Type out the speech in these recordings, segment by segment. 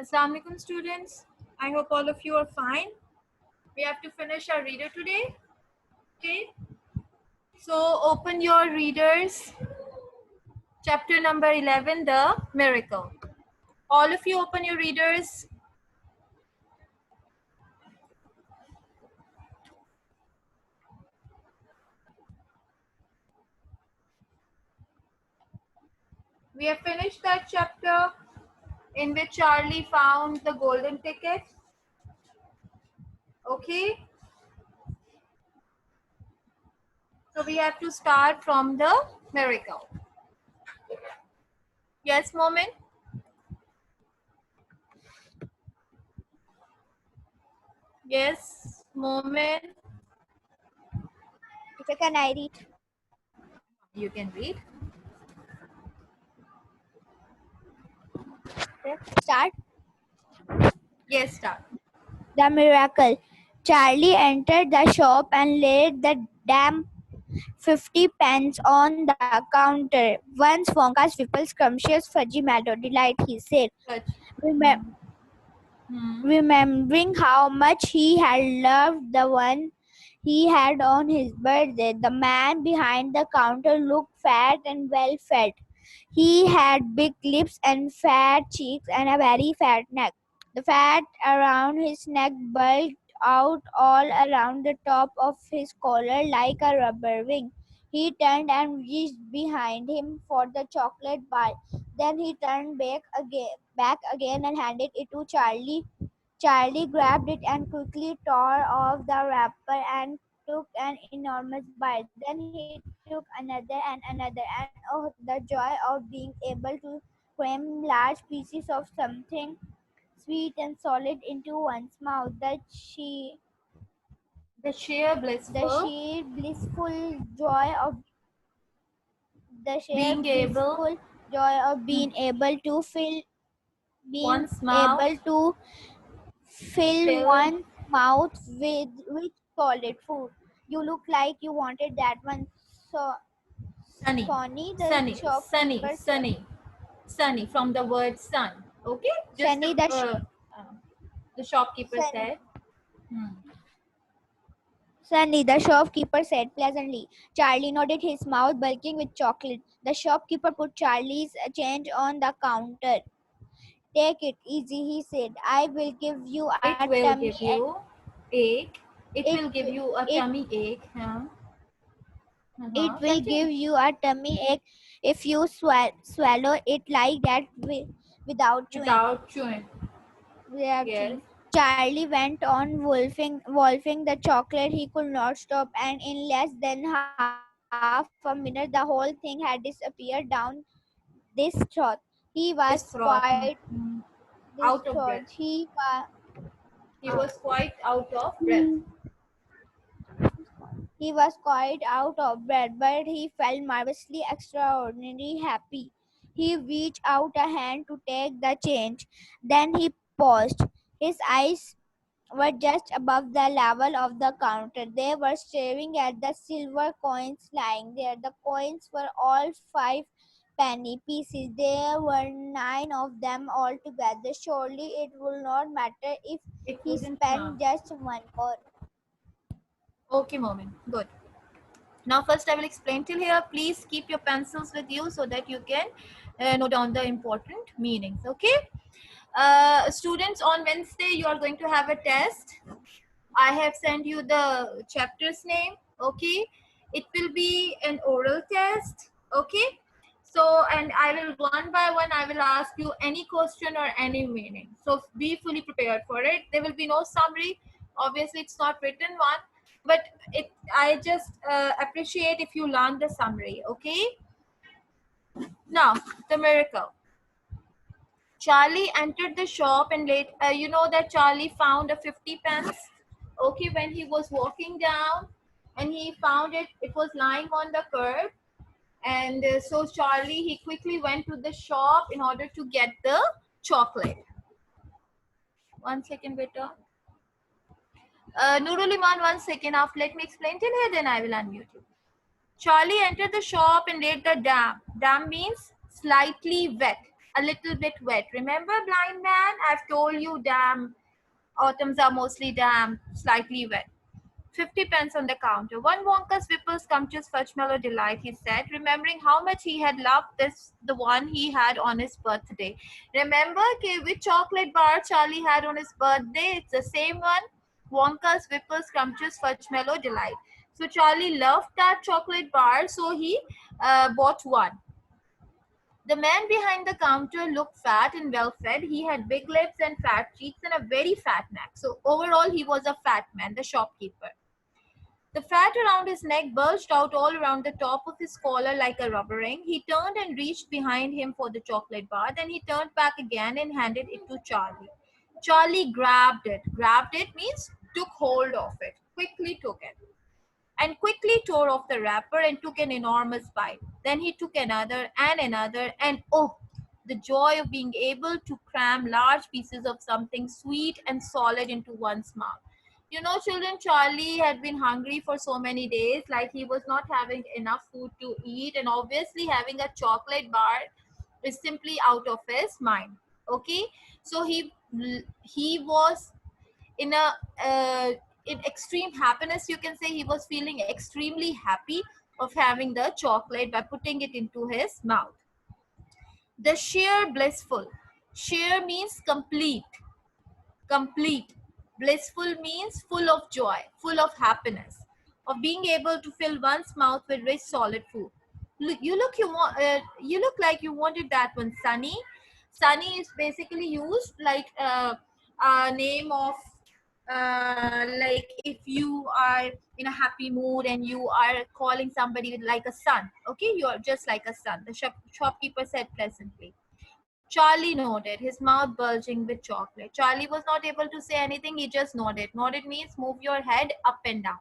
Assalamu alaikum students. I hope all of you are fine. We have to finish our reader today. Okay. So open your readers. Chapter number 11, The Miracle. All of you open your readers. We have finished that chapter in which Charlie found the golden ticket. Okay. So we have to start from the miracle. Yes, Moment? Yes, Moment? Teacher, can I read? You can read. Start. Yes, start. The miracle. Charlie entered the shop and laid the damn 50 pence on the counter. Once Wonka's Whipple Scrumptious Fudgy Mallow Delight, he said, Touch. remembering how much he had loved the one he had on his birthday. The man behind the counter looked fat and well fed. He had big lips and fat cheeks and a very fat neck. The fat around his neck bulged out all around the top of his collar like a rubber wing. He turned and reached behind him for the chocolate bar. Then he turned back again and handed it to Charlie. Charlie grabbed it and quickly tore off the wrapper and took an enormous bite. Then he took another and another, and oh, the joy of being able to cram large pieces of something sweet and solid into one's mouth. The sheer The blissful sheer blissful joy of the sheer being able blissful joy of being able to one's mouth fill filled one's mouth with solid food. You look like you wanted that one. So sunny, Sonny, the sunny, sunny, shopkeeper said. sunny, sunny from the word sun. Okay, just Sunny, the shopkeeper Sunny, said. Sunny, the shopkeeper said pleasantly. Charlie nodded, his mouth bulging with chocolate. The shopkeeper put Charlie's change on the counter. Take it easy, he said. I will give you a It will tummy give ache. you ache. It It, will give you a it, tummy ache. it will Continue. give you a tummy ache if you swallow it like that without chewing. Without chewing. Yes. Charlie went on wolfing the chocolate. He could not stop, and in less than half a minute, the whole thing had disappeared down this throat. He was This quite throat. this throat. Out of breath. He Uh, was quite out of breath. he was quite out of breath, but he felt marvelously extraordinarily happy. He reached out a hand to take the change. Then he paused. His eyes were just above the level of the counter. They were staring at the silver coins lying there. The coins were all 5 penny pieces. There were 9 of them altogether. Surely it would not matter if It he wouldn't. spent just one more. Okay, moment. Good. Now, first I will explain till here. Please keep your pencils with you so that you can note down the important meanings. Okay. Students, on Wednesday you are going to have a test. I have sent you the chapter's name. Okay. It will be an oral test. Okay. So, and I will one by one, I will ask you any question or any meaning. So be fully prepared for it. There will be no summary. Obviously, it's not written one, but I just appreciate if you learn the summary. Okay. Now, the miracle. Charlie entered the shop and you know that Charlie found a 50 pence. Okay, when he was walking down and he found it, it was lying on the curb. And so Charlie, he quickly went to the shop in order to get the chocolate. 1 second, beta. Nurul Iman, 1 second. After, let me explain till here, then I will unmute you. Charlie entered the shop and laid the dam. Dam means slightly wet. a little bit wet. Remember, blind man? I've told you damp autumns are mostly damp, slightly wet. 50 pence on the counter. One Wonka's Whipple Scrumptious Fudgemallow Delight, he said, remembering how much he had loved the one he had on his birthday. Remember which chocolate bar Charlie had on his birthday? It's the same one, Wonka's Whipple Scrumptious Fudgemallow Delight. So Charlie loved that chocolate bar, so he bought one. The man behind the counter looked fat and well-fed. He had big lips and fat cheeks and a very fat neck. So overall, he was a fat man, the shopkeeper. The fat around his neck bulged out all around the top of his collar like a rubber ring. He turned and reached behind him for the chocolate bar. Then he turned back again and handed it to Charlie. Charlie grabbed it. Grabbed it means took hold of it. Quickly took it. And quickly tore off the wrapper and took an enormous bite. Then he took another, and oh, the joy of being able to cram large pieces of something sweet and solid into one's mouth. You know, children, Charlie had been hungry for so many days, like he was not having enough food to eat, and obviously having a chocolate bar is simply out of his mind. Okay, so he was in a in extreme happiness, you can say. He was feeling extremely happy of having the chocolate by putting it into his mouth. The sheer blissful. Sheer means complete. Blissful means full of joy, full of happiness, of being able to fill one's mouth with rich solid food. You look like you wanted that one. Sunny. Sunny is basically used like a name of like if you are in a happy mood and you are calling somebody with like a son. Okay, you are just like a son. The shopkeeper said pleasantly. Charlie nodded, his mouth bulging with chocolate. Charlie was not able to say anything, he just nodded. Nodded means move your head up and down.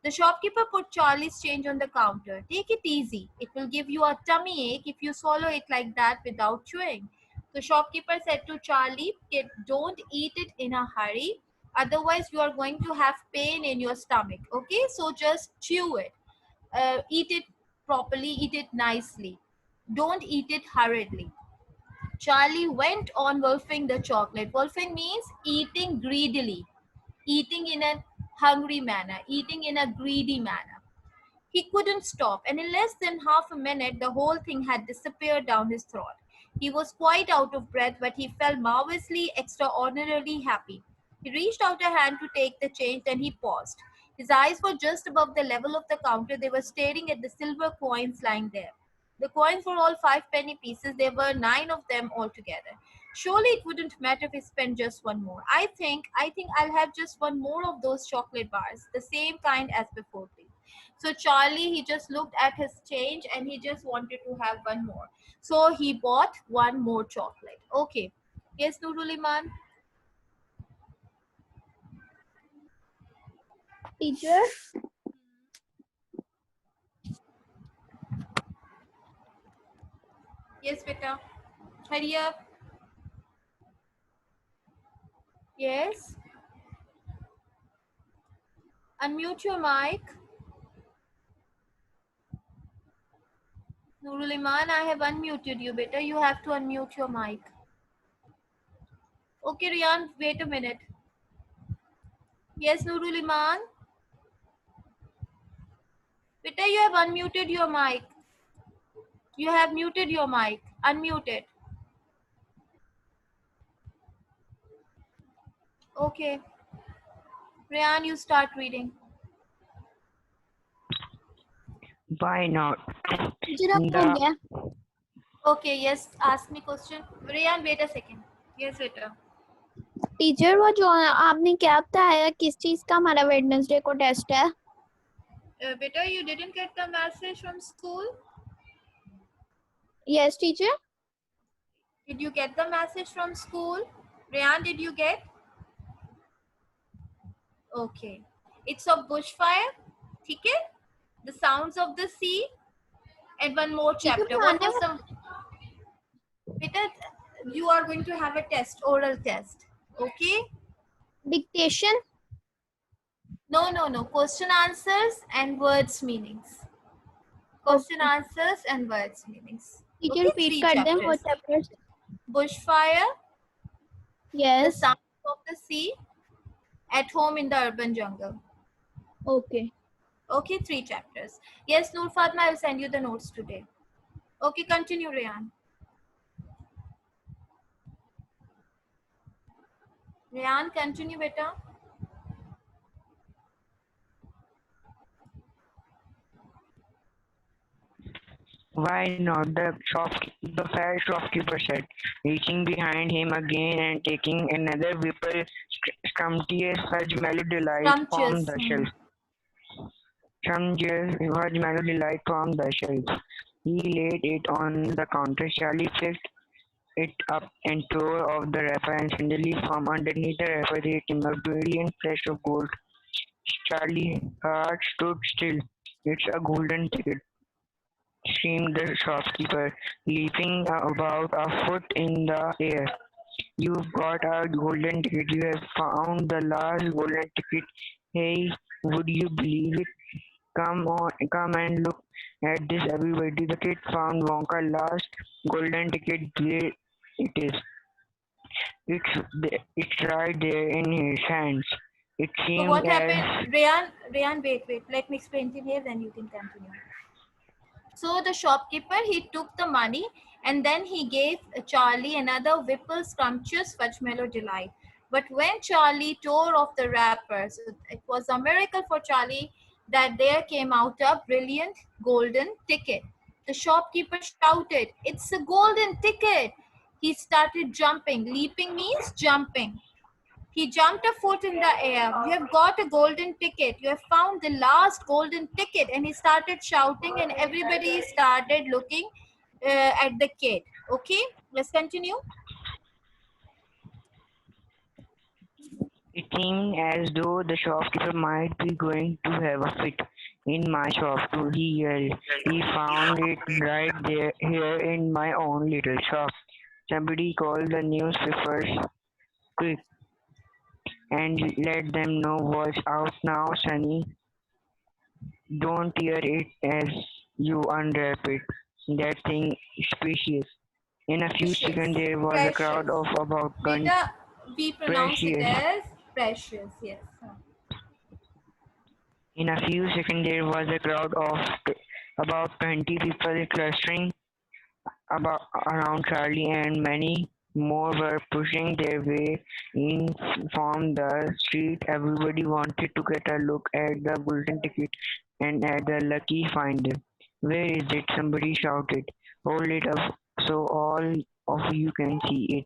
The shopkeeper put Charlie's change on the counter. Take it easy. It will give you a tummy ache if you swallow it like that without chewing. The shopkeeper said to Charlie, kid, don't eat it in a hurry. Otherwise, you are going to have pain in your stomach. Okay, so just chew it. Eat it properly, eat it nicely. Don't eat it hurriedly. Charlie went on wolfing the chocolate. Wolfing means eating greedily, eating in a hungry manner, eating in a greedy manner. He couldn't stop, and in less than half a minute, the whole thing had disappeared down his throat. He was quite out of breath, but he felt marvelously, extraordinarily happy. He reached out a hand to take the change, then he paused. His eyes were just above the level of the counter. They were staring at the silver coins lying there. The coins were all 5-penny pieces. There were 9 of them altogether. Surely it wouldn't matter if he spent just one more. I think I'll have just one more of those chocolate bars, the same kind as before, please. So Charlie, he just looked at his change and he just wanted to have one more. So he bought one more chocolate. Okay. Yes, Nurul Iman? Teacher, Yes, beta. Hurry up. Yes. Unmute your mic. Nurul Iman, I have unmuted you, beta. You have to unmute your mic. Okay, Riyan, wait a minute. Yes, Nurul Iman. Beta, you have unmuted your mic. You have muted your mic. Unmute it. Okay. Riyan, you start reading. Why not? teacher अब हो The- गया. Okay, yes, ask me question. Riyan, wait a second. Yes, beta. Teacher वो जो आपने क्या बताया किस चीज का हमारा वेडनेसडे को टेस्ट है? Beta, you didn't get the message from school? Yes teacher. Did you get the message from school? Riyan, did you get? Okay. It's of bushfire. Okay? The sounds of the sea. And one more chapter. What was the... Beta, you are going to have a test, oral test. Okay? Dictation. No. Question answers and words meanings. Question answers and words meanings. Teacher, Okay, repeat 3 them for chapters. chapters. Bushfire, the Yes. sound of the sea, at home in the urban jungle. Okay. Okay, 3 chapters. Yes, Noor Fatma, I will send you the notes today. Okay, continue, Rayan. Rayan, continue, beta. Why not? The fat shopkeeper said, reaching behind him again and taking another whipple scrumptious fudge mellow delight from Scrumptious. the shelf. Scrumptious fudge mellow delight from the shelf. He laid it on the counter. Charlie picked it up and tore off the wrapper, and suddenly from underneath the wrapper there came a brilliant flash of gold. Charlie's heart stood still. It's a golden ticket, screamed the shopkeeper, leaping about a foot in the air. You've got a golden ticket. You have found the last golden ticket. Hey, would you believe it? Come and look at this, everybody. The kid found Wonka's last golden ticket. There it is. It's right there in his hands. It So seemed what as happened? Rayan, wait. Let me explain to you here, then you can continue. So the shopkeeper, he took the money and then he gave Charlie another Whipple Scrumptious Fudgemallow Delight. But when Charlie tore off the wrapper, so it was a miracle for Charlie that there came out a brilliant golden ticket. The shopkeeper shouted, "It's a golden ticket!" He started jumping. Leaping means jumping. He jumped a foot in the air. "You have got a golden ticket. You have found the last golden ticket." And he started shouting, and everybody started looking at the kid. Okay, let's continue. it seemed as though the shopkeeper might be going to have a fit. In my shop too, he yelled. He found it right there here in my own little shop. Somebody called the newspapers quick and let them know what's out now, Sonny. Don't tear it as you unwrap it. That thing is precious. In a few Precious. seconds, there was a crowd Precious. of about 20 Beta, we pronounce it precious. as precious. Yes. In a few seconds, there was a crowd of about 20 people clustering about around Charlie, and many more were pushing their way in from the street. Everybody wanted to get a look at the golden ticket and at the lucky finder. Where is it? Somebody shouted. Hold it up so all of you can see it.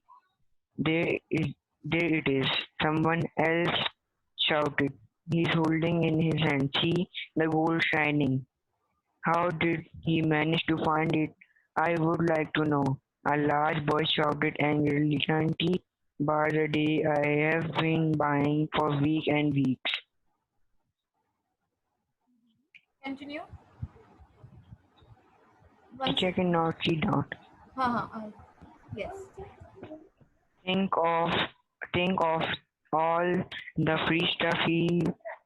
There is, there it is. Someone else shouted. He's holding in his hand. See the gold shining. How did he manage to find it? I would like to know. A large boy shouted angrily. 20 bars a day I have been buying for weeks and weeks. Continue. Teacher cannot see out. Yes. Think of think of all the free stuff he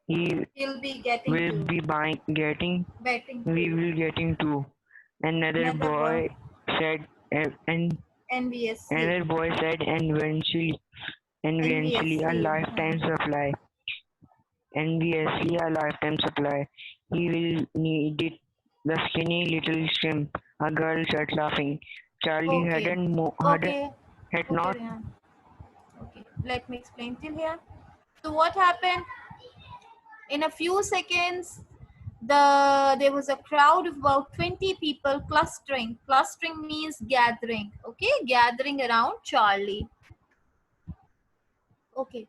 He'll be getting will to be buying getting betting. we will getting to. Another boy said and NVSC. another boy said and eventually a NVSC. lifetime supply. Enviously a lifetime supply. He will need it. The skinny little shrimp. A girl said laughing. Charlie Okay. hadn't Okay. had Okay, not Rehan. Okay, let me explain till here. So what happened? In a few seconds, there was a crowd of about 20 people clustering. Clustering means gathering. Okay, gathering around Charlie. Okay.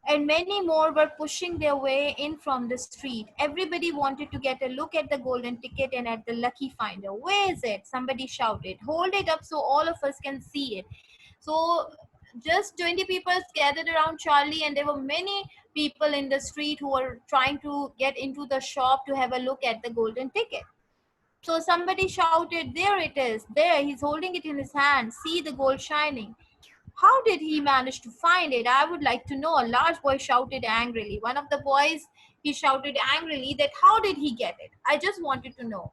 And many more were pushing their way in from the street. Everybody wanted to get a look at the golden ticket and at the lucky finder. Where is it? Somebody shouted. Hold it up so all of us can see it. So just 20 people gathered around Charlie, and there were many people in the street who were trying to get into the shop to have a look at the golden ticket. So somebody shouted, "There it is. There, he's holding it in his hand. See the gold shining." How did he manage to find it? I would like to know. A large boy shouted angrily. One of the boys He shouted angrily that how did he get it? I just wanted to know.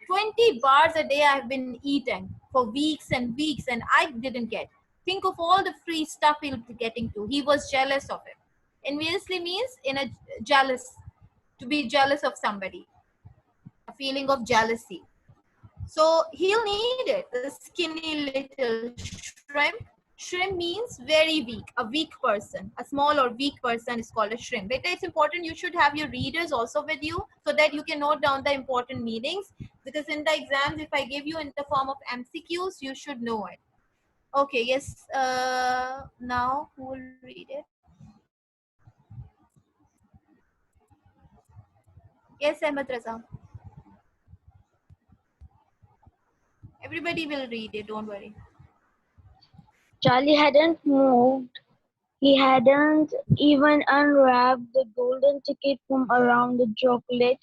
20 bars a day I've been eating for weeks and weeks and I didn't get. Think of all the free stuff he'll be getting to. He was jealous of it. Enviously means in a jealous, to be jealous of somebody, a feeling of jealousy. So he'll need it. The skinny little shrimp. Shrimp means very weak, a weak person. A small or weak person is called a shrimp. Beta, it's important you should have your readers also with you so that you can note down the important meanings. Because in the exams, if I give you in the form of MCQs, you should know it. Okay, yes. Now who will read it? Yes, Ahmed Raza. Everybody will read it, don't worry. Charlie hadn't moved. He hadn't even unwrapped the golden ticket from around the chocolate.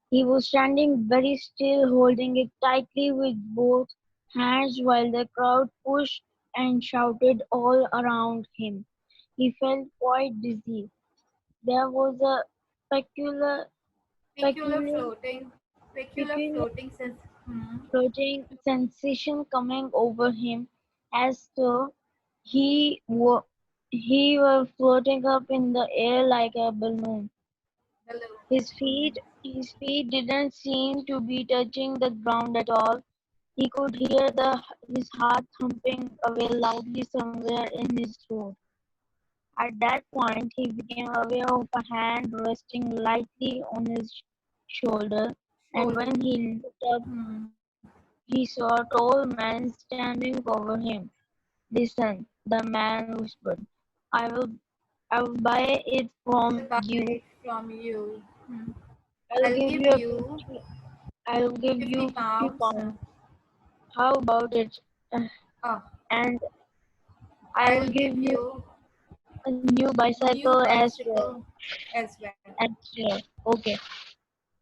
He was standing very still, holding it tightly with both hands while the crowd pushed and shouted all around him. He felt quite dizzy. There was a peculiar, Peculiar peculiar, floating. Peculiar peculiar floating sense. floating sensation coming over him as though he were floating up in the air like a balloon. Hello. His feet didn't seem to be touching the ground at all. He could hear his heart thumping away loudly somewhere in his throat. At that point, he became aware of a hand resting lightly on his shoulder, and when he looked up, he saw a tall man standing over him. "Listen," the man whispered. "I will I will buy it from Buy you. it from you. I'll I'll give give you a you 50, I'll give 50 you 50 pounds. pounds. How about it? Oh, And I I'll will give give you you a new new bicycle as well." bicycle as well. Okay.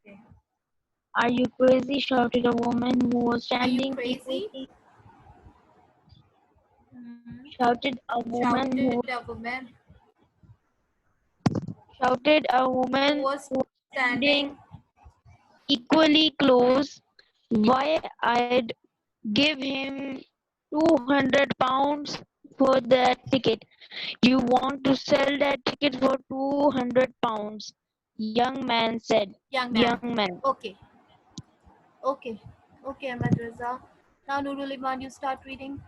Okay. "Are you crazy?" shouted a woman who was Are you standing crazy? equally Mhm. shouted a woman who Shouted a woman shouted a who woman was who was standing. standing equally close. "Why, I'd give him 200 pounds for that ticket." "You want to sell that ticket for 200 pounds?" Young man said. Young Young man. man. Okay. Okay. Okay, Ahmed Raza. Now, Nurul Iman, you start reading.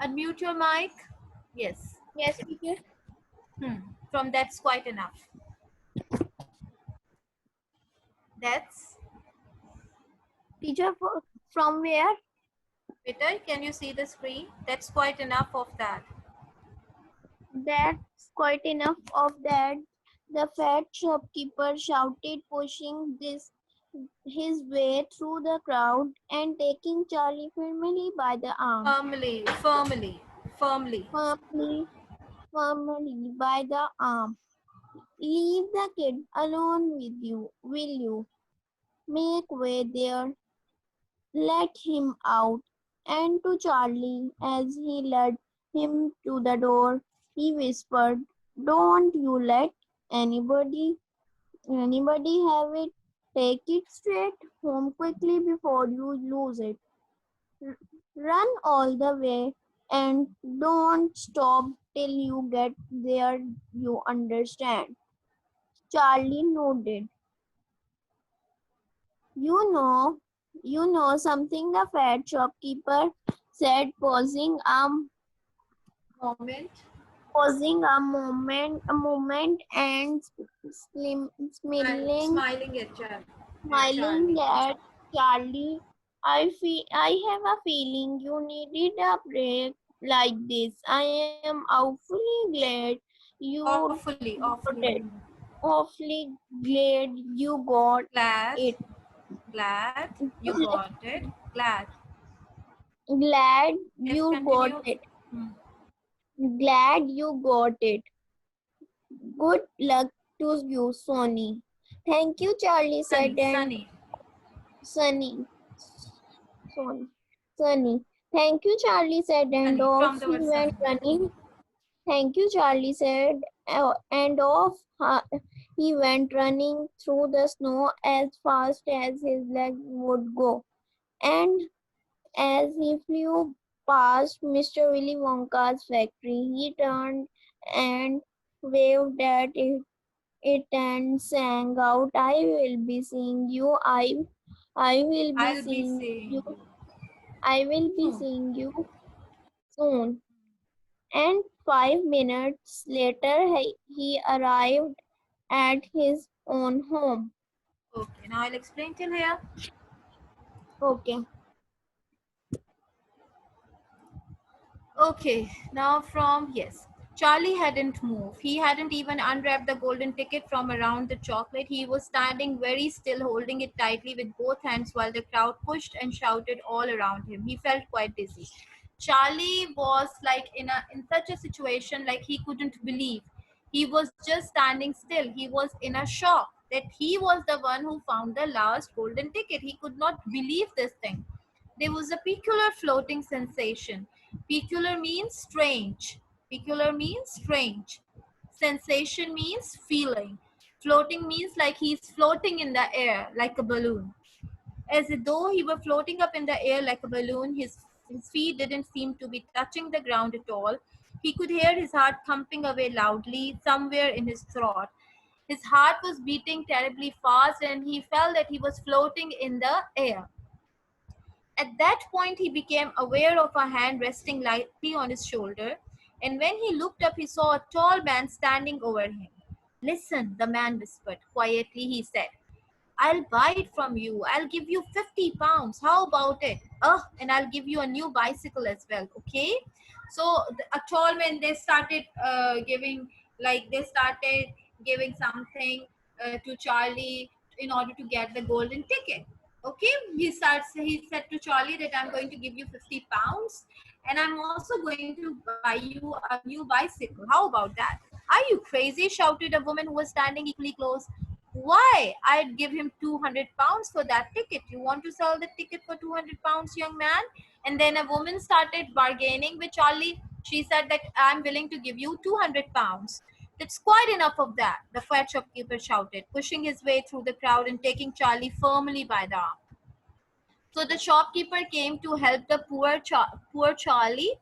Unmute your mic. Yes. Yes, teacher. From that's quite enough. That's Teacher, from where? Peter. Can you see the screen? That's quite enough of that. That's quite enough of that. The fat shopkeeper shouted, pushing his way through the crowd and taking Charlie firmly by the arm. Firmly, firmly, firmly. Firmly by the arm. "Leave the kid alone with you, will you? Make way there. Let him out." And to Charlie, as he led him to the door, he whispered, "Don't you let anybody have it. Take it straight home quickly before you lose it. Run all the way and don't stop till you get there, you understand?" Charlie nodded. You know something," the fat shopkeeper said, pausing Moment. a moment and Smiling at smiling Charlie. at Charlie. I have a feeling you needed a break like this. I am awfully glad you Awfully, got awfully. it. Awfully glad you got Glad, it. glad you got it. Glad. Glad Yes, you got continue. it. Glad you got it. Good luck to you, Sonny. "Thank you," Charlie said, and Sunny. Sonny. Sonny. "Thank you," Charlie said, and Sunny. off From the he word went sunny. running. "Thank you," Charlie said, and off he went running through the snow as fast as his legs would go. And as he flew past Mr. Willy Wonka's factory, he turned and waved at it and sang out, "I will be seeing you. I will be I'll be seeing you. saying I will be soon. seeing you soon." And 5 minutes later, he arrived at his own home. Okay, now I'll explain till here. Okay. Okay, now from yes. Charlie hadn't moved. He hadn't even unwrapped the golden ticket from around the chocolate. He was standing very still, holding it tightly with both hands while the crowd pushed and shouted all around him. He felt quite dizzy. Charlie was like in such a situation like he couldn't believe. He was just standing still. He was in a shock that he was the one who found the last golden ticket. He could not believe this thing. There was a peculiar floating sensation. Peculiar means strange. Peculiar means strange. Sensation means feeling. Floating means like he's floating in the air like a balloon. As though he were floating up in the air like a balloon, his feet didn't seem to be touching the ground at all. He could hear his heart thumping away loudly somewhere in his throat. His heart was beating terribly fast and he felt that he was floating in the air. At that point, he became aware of a hand resting lightly on his shoulder, and when he looked up, he saw a tall man standing over him. "Listen," the man whispered. Quietly, he said, "I'll buy it from you. I'll give you 50 pounds. How about it? Oh, and I'll give you a new bicycle as well, okay?" So, a tall man, they started giving something to Charlie in order to get the golden ticket. Okay, he said to Charlie that I'm going to give you 50 pounds and I'm also going to buy you a new bicycle. How about that? "Are you crazy?" shouted a woman who was standing equally close. "Why? I'd give him 200 pounds for that ticket. You want to sell the ticket for 200 pounds, young man?" And then a woman started bargaining with Charlie. She said that I'm willing to give you 200 pounds. "That's quite enough of that," the fat shopkeeper shouted, pushing his way through the crowd and taking Charlie firmly by the arm. So the shopkeeper came to help the poor Charlie,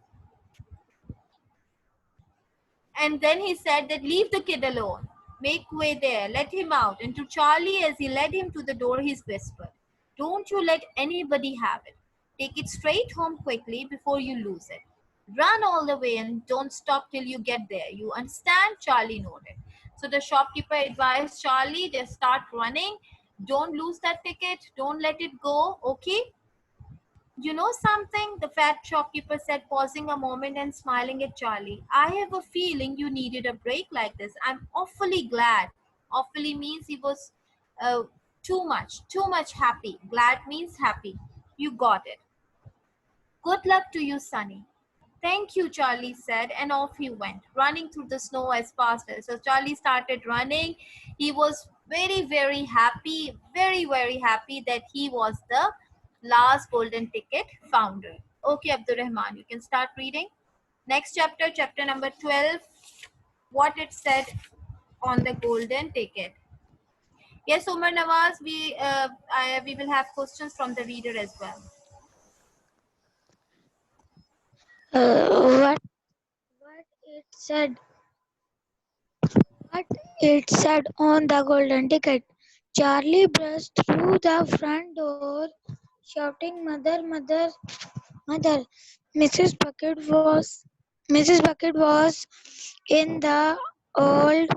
and then he said that, "Leave the kid alone. Make way there. Let him out." And to Charlie, as he led him to the door, he whispered, "Don't you let anybody have it. Take it straight home quickly before you lose it. Run all the way and don't stop till you get there. You understand?" Charlie nodded. So the shopkeeper advised Charlie, just start running. Don't lose that ticket. Don't let it go. Okay? "You know something?" the fat shopkeeper said, pausing a moment and smiling at Charlie. "I have a feeling you needed a break like this. I'm awfully glad." Awfully means he was uh, too much happy. Glad means happy. "You got it. Good luck to you, Sonny." "Thank you," Charlie said, and off he went, running through the snow as fast as. So Charlie started running. He was very happy, very happy that he was the last golden ticket founder. Okay, Abdul Rahman, you can start reading. Next chapter, chapter number 12, what it said on the golden ticket. Yes, Umar Nawaz, we will have questions from the reader as well. What it said what it said on the golden ticket. Charlie burst through the front door shouting, "Mother, mother, mother." Mrs. Bucket was Mrs. Bucket was in the old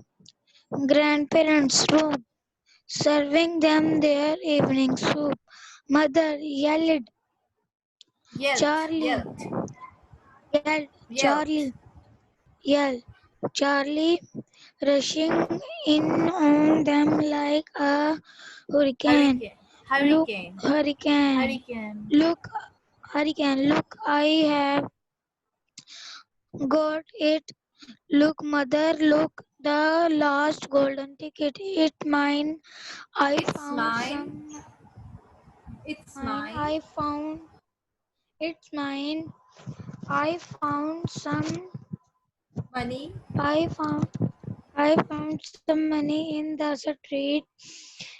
grandparents' room serving them their evening soup. Mother Charlie Yelped. yelled, Yelped. yelled, Charlie, rushing in on them like a hurricane. Hurricane. Look, Hurricane. hurricane, Hurricane. look, hurricane, look, I have got it. Look, mother, look, the last golden ticket. It's mine. I It's found mine. some. It's Mine. mine. It's mine. I found some. Money. I found. I found some money in the street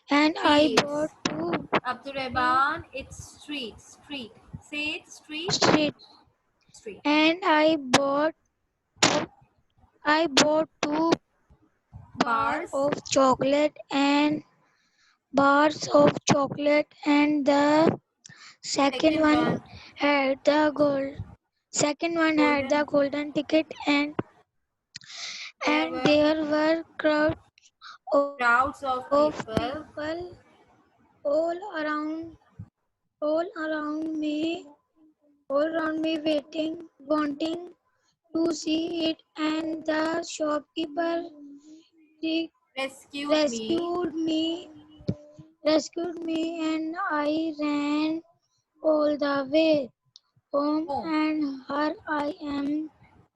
and I bought Streets. Abdul two Rahman, it's street. Street. Say it. Street. street Street. and I bought two bar Bars. of chocolate and bars of chocolate and the second Second one one. had the gold second one had the Golden. golden ticket There and were there were crowds of crowds of people people. all around all around me all around me waiting wanting to see it and the shopkeeper re- Rescued me. rescued me rescued me and I ran all the way home Home. and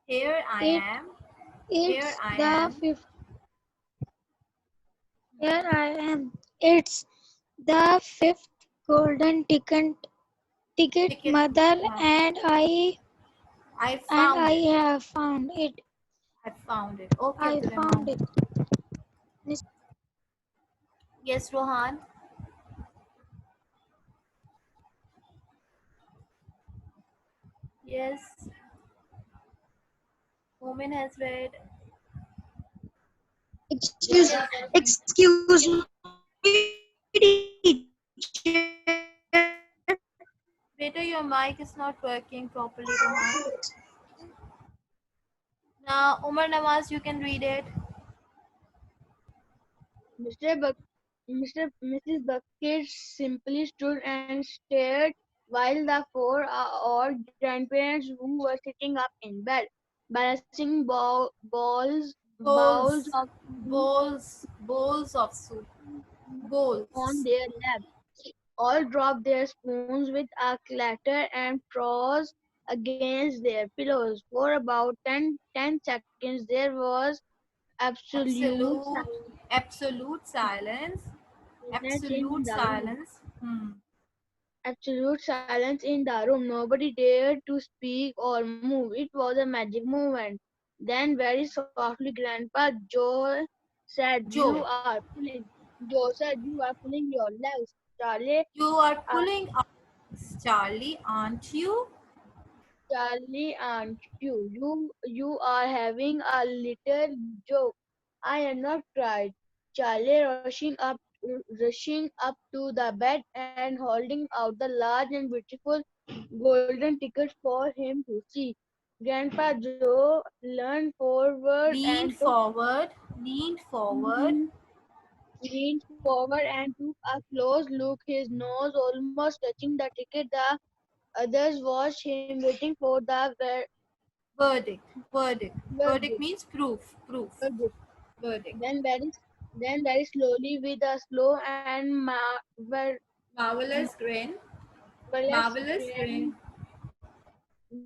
Here I it am. Here it's I the am. fifth here I am. It's the fifth golden ticket Ticket. mother I and found I it. have found it. I found it. Okay, I Abdul found Rahman. it. Yes, Rohan. Yes. Woman has read. Excuse, Yes. excuse me, teacher. Beta, your mic is not working properly, Rohan. Now, Umar Nawaz, you can read it. Mrs. Bucket simply stood and stared while the four odd grandparents who were sitting up in bed, balancing bowls Bowls. of Bowls of soup. on Bowls. their laps. All dropped their spoons with a clatter and froze against their pillows. For about 10 seconds, there was absolute Absolute silence. silence in Absolute the room. silence. Hmm. Absolute silence in the room. Nobody dared to speak or move. It was a magic moment. Then, very softly, Grandpa Joe said, "You Joe, are pulling." Joe said, "You are pulling your legs, Charlie. you are Uh, pulling up, Charlie, aren't you? Charlie, aren't you? You are having a little joke. I am not cried." Charlie rushing up to the bed and holding out the large and beautiful golden ticket for him to see. Grandpa Joe leaned forward Leaned and took forward, leaned forward. leaned forward and took a close look, his nose almost touching the ticket. The others watched him, waiting for the Verdict, verdict. Verdict verdict. means proof, proof. verdict. Verdict. Then very slowly, with a slow and Marvelous grin, marvelous marvelous grin, grin.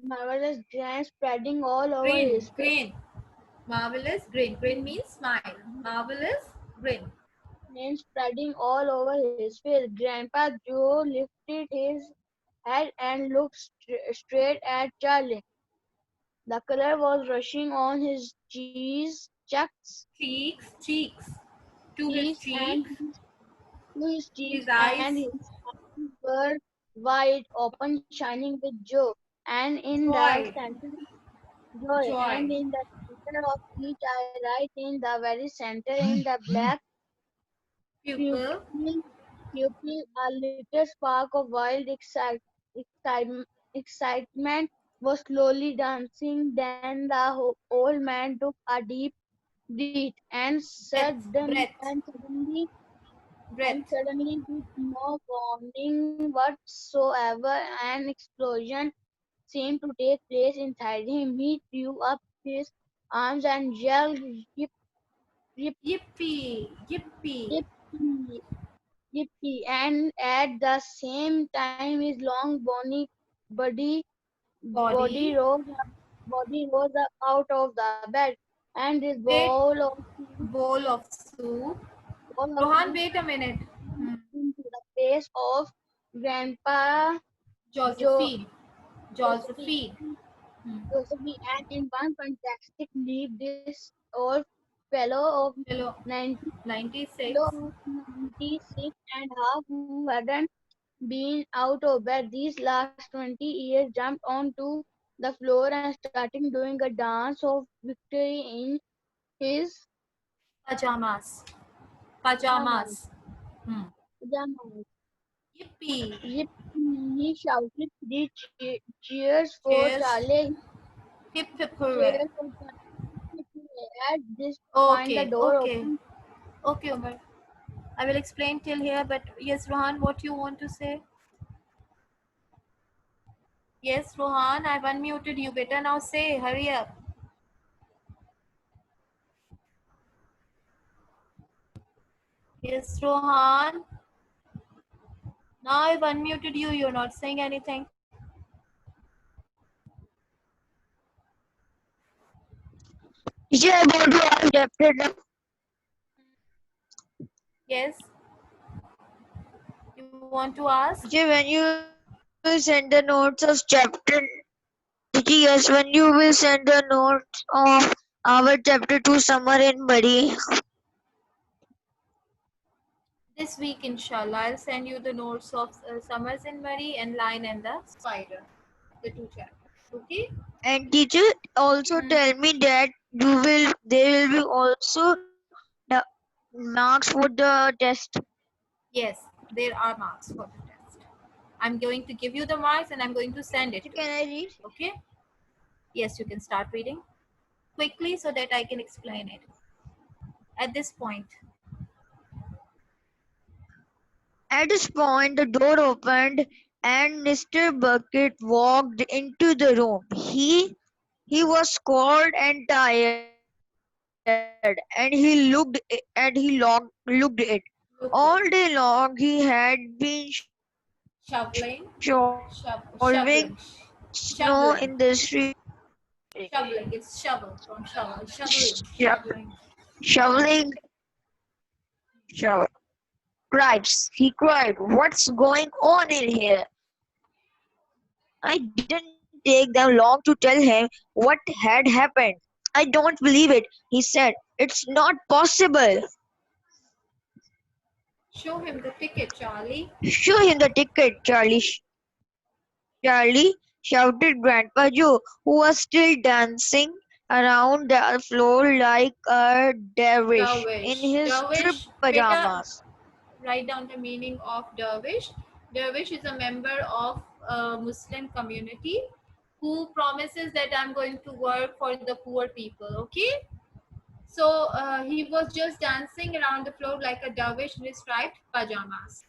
marvelous grin spreading all over Grin, his face, grin. Marvelous grin. Grin means smile. Marvelous grin. grin spreading all over his face. Grandpa Joe lifted his head and looked straight at Charlie. The color was rushing on his Cheeks. To his cheeks and cheeks, his cheeks, his and eyes. his eyes were wide open, shining with joy. And in the Joy, center Joy, and joy. in the center of each eye, right in the very center, in the black Pupil, pupil, a little spark of wild excitement was slowly dancing. Then the old man took a deep breath breath, breath, and suddenly breath. with no warning whatsoever, an explosion seemed to take place inside him. He threw up his arms and yelled, "Yip, yip, Yippee, yippee. yippee, yippee!" And at the same time, his long, bony body, body Body, rose up, body rose up out of the bed, and his big bowl bowl of soup. of Rohan, soup wait a minute. Hmm. into the face of Grandpa Jo- Josephine, Josephine. Josephine. Hmm. Josephine, and in one fantastic leap, this all fellow of Hello. 90 96. fellow of 96 and half who hadn't been out of bed these last 20 years jumped onto the floor and started doing a dance of victory in his Pajamas. pajamas. Pajamas. Hmm. pajamas. Yippee. Yip, he shouted three cheers for Cheers. Charlie. Hip hip Cheers hooray. for Charlie. At this point, the Okay. door Okay. opened. Okay, Umar. I will explain till here, but yes, Rohan, what you want to say? Yes, Rohan, I've unmuted you. Better now say. Hurry up. Yes, Rohan. Now I've unmuted you. You're not saying anything. Teacher, I want to ask chapter. Yes. You want to ask? Teacher, when you will send the notes of chapter. Teacher, yes, when you will send the notes of our chapter 2 summer in Bari. This week, inshallah, I'll send you the notes of Summers in Mary and Lion and the Spider, the two chapters. Okay? And teacher, also tell me that there will be also the marks for the test. Yes, there are marks for the test. I'm going to give you the marks and I'm going to send it to Can you. I read? Okay? Yes, you can start reading quickly so that I can explain it. At this point, At this point, the door opened and Mr. Bucket walked into the room. He was cold and tired, and he looked it. look All it. day long he had been Shoveling, shoveling shoveling, snow in shoveling, the street. shoveling. It's shovel from shovel. Shoveling, Sho- shoveling. shoveling, shovel. He cried, "What's going on in here?" I didn't take them long to tell him what had happened. "I don't believe it," he said. "It's not possible." Show him the ticket, Charlie. "Show him the ticket, Charlie." Charlie shouted Grandpa Joe, who was still dancing around the floor like a dervish in Dervish. his trip Dervish. Beta, pajamas. write down the meaning of dervish. Dervish is a member of a Muslim community who promises that I'm going to work for the poor people. Okay? So he was just dancing around the floor like a dervish in his striped pajamas.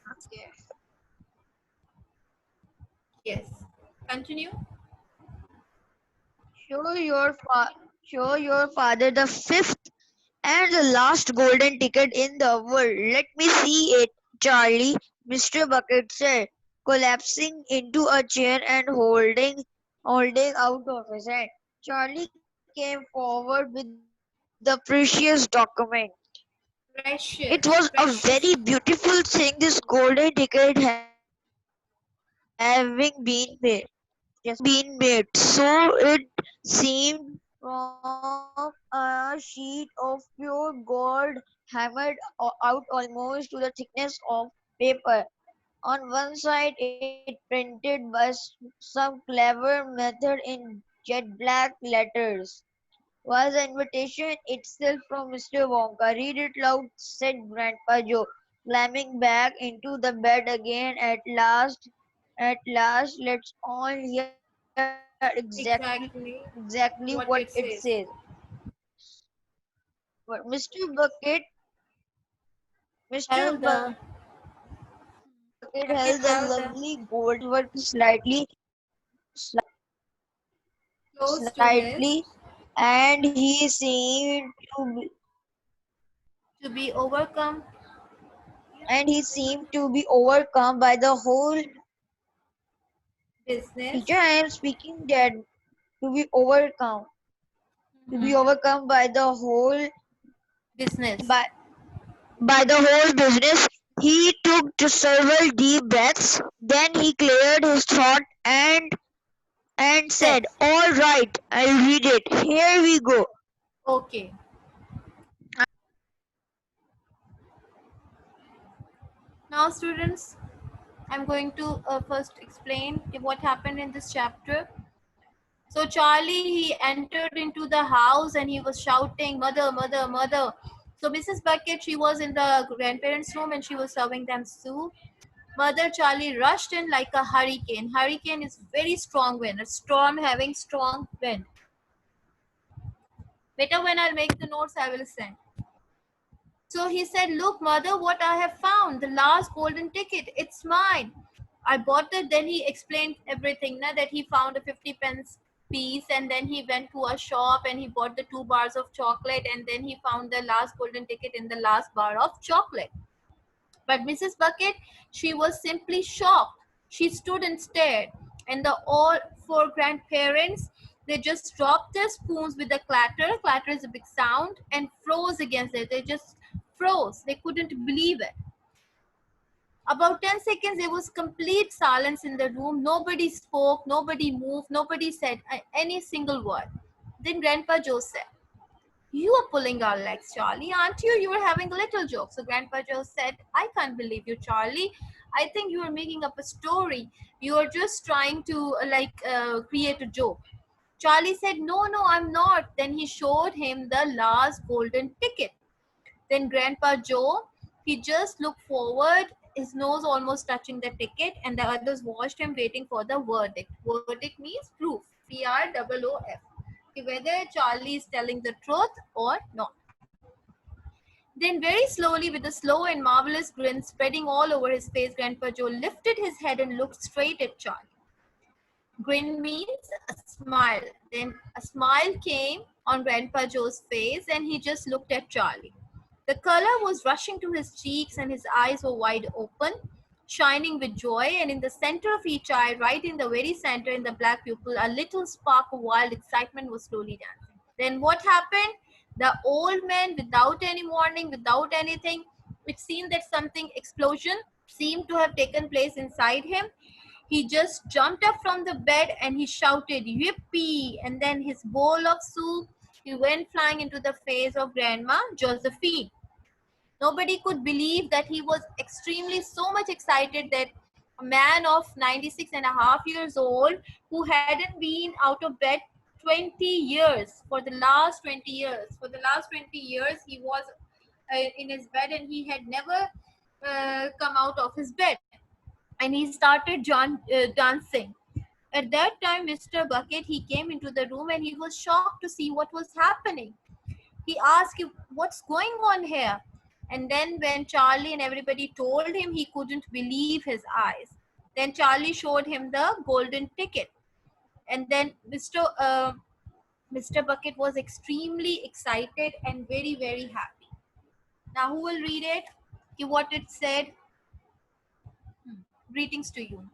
Yes. Continue. Show your, show your father the fifth and the last golden ticket in the world. "Let me see it, Charlie," Mr. Bucket said, collapsing into a chair and holding out of his hand. Charlie came forward with the precious document. It was a Precious. very Precious. beautiful thing, this golden ticket having been made. So it seemed from a sheet of pure gold hammered out almost to the thickness of paper. On one side, it printed by some clever method in jet black letters was the invitation itself from Mr. Wonka. "Read it loud," said Grandpa Joe, climbing back into the bed again. At last, let's all hear Exactly exactly what it what it says. says. But Mr. Held Bucket the held the bucket held lovely the gold silver close to his slightly, and he seemed to be overcome. to be overcome by the whole. Business. Teacher, I am speaking that to be overcome. To be overcome by the whole Business. by the whole business. He took several deep breaths. Then he cleared his throat and said, "All right, I'll read it. Here we go. Okay. Now, students, I'm going to first explain what happened in this chapter. So Charlie, he entered into the house and he was shouting, "Mother, mother, mother." So Mrs. Bucket, she was in the grandparents' room and she was serving them soup. Mother Charlie rushed in like a hurricane. Hurricane is very strong wind, a storm having strong wind. Better when I'll make the notes, I will send. So he said, "Look, mother, what I have found. The last golden ticket. It's mine. I bought it." Then he explained everything, that he found a 50 pence piece and then he went to a shop and he bought the 2 bars of chocolate and then he found the last golden ticket in the last bar of chocolate. But Mrs. Bucket, she was simply shocked. She stood and stared, and the all four grandparents, they just dropped their spoons with a clatter. Clatter is a big sound, and froze against it. They just froze. They couldn't believe it. About 10 seconds, there was complete silence in the room. Nobody spoke, nobody moved, nobody said any single word. Then Grandpa Joe said, "You are pulling our legs, Charlie, aren't you? You were having a little joke." So Grandpa Joe said, "I can't believe you, Charlie. I think you are making up a story. You are just trying to create a joke." Charlie said, "No, no, I'm not." Then he showed him the last golden ticket. Then Grandpa Joe, he just looked forward, his nose almost touching the ticket, and the others watched him waiting for the verdict. Verdict means proof. PROOF. Whether Charlie is telling the truth or not. Then very slowly, with a slow and marvelous grin spreading all over his face, Grandpa Joe lifted his head and looked straight at Charlie. Grin means a smile. Then a smile came on Grandpa Joe's face and he just looked at Charlie. The color was rushing to his cheeks and his eyes were wide open, shining with joy, and in the center of each eye, right in the very center in the black pupil, a little spark of wild excitement was slowly dancing. Then what happened? The old man, without any warning, without anything, it seemed that something explosion seemed to have taken place inside him. He just jumped up from the bed and he shouted, "Yippee!" And then his bowl of soup, he went flying into the face of Grandma Josephine. Nobody could believe that he was extremely so much excited that a man of 96 and a half years old who hadn't been out of bed 20 years, for the last 20 years, he was in his bed and he had never come out of his bed. And he started dancing. At that time, Mr. Bucket, he came into the room and he was shocked to see what was happening. He asked him, "What's going on here?" And then when Charlie and everybody told him, he couldn't believe his eyes. Then Charlie showed him the golden ticket. And then Mr. Bucket was extremely excited and very, very happy. Now, who will read it? What it said. Greetings to you.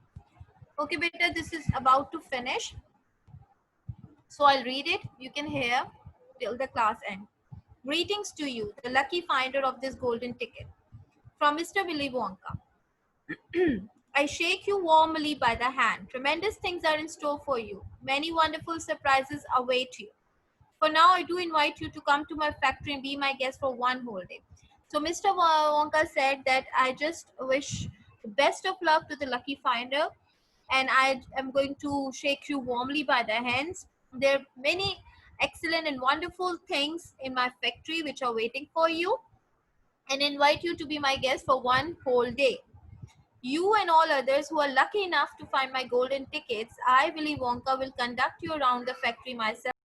Okay, beta, this is about to finish. So I'll read it. You can hear till the class end. Greetings to you, the lucky finder of this golden ticket. From Mr. Willy Wonka. I shake you warmly by the hand. Tremendous things are in store for you. Many wonderful surprises await you. For now, I do invite you to come to my factory and be my guest for one whole day. So Mr. Wonka said that I just wish the best of luck to the lucky finder, and I am going to shake you warmly by the hands. There are many excellent and wonderful things in my factory which are waiting for you, and invite you to be my guest for one whole day. You and all others who are lucky enough to find my golden tickets, I, Willy Wonka, will conduct you around the factory myself